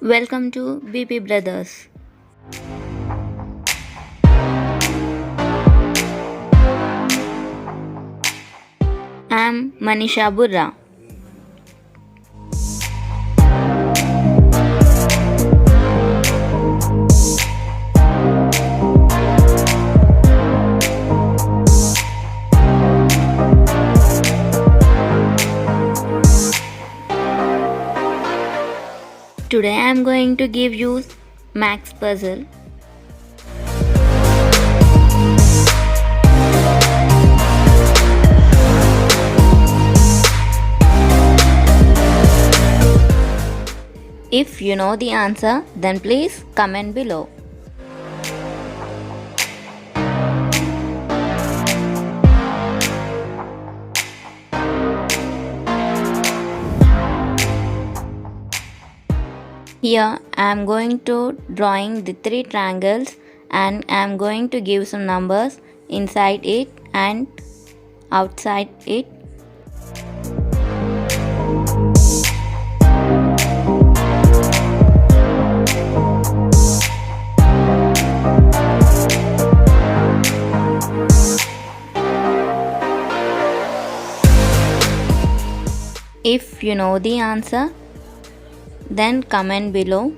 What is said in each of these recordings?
Welcome to B.P Brothers. I'm Manisha BURRA. Today I am going to give you max puzzle. If you know the answer, then please comment below. Here I am going to drawing the three triangles and I am going to give some numbers inside it and outside it. If you know the answer, then comment below.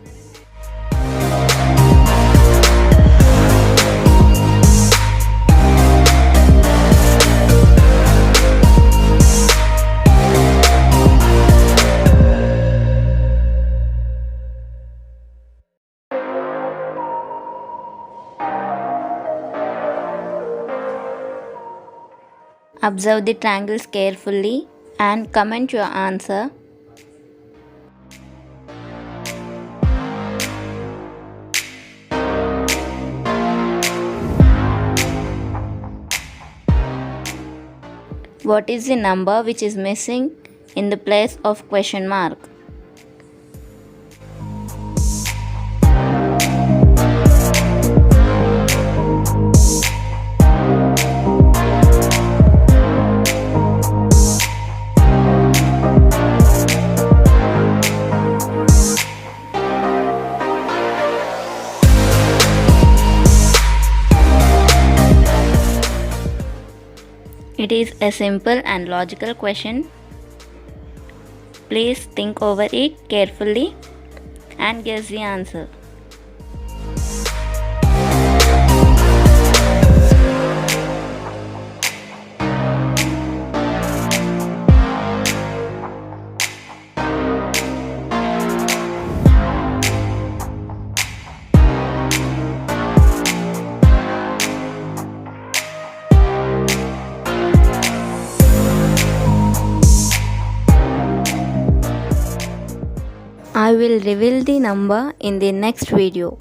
Observe the triangles carefully and comment your answer. What is the number which is missing in the place of question mark? It is a simple and logical question. Please think over it carefully and guess the answer. I will reveal the number in the next video.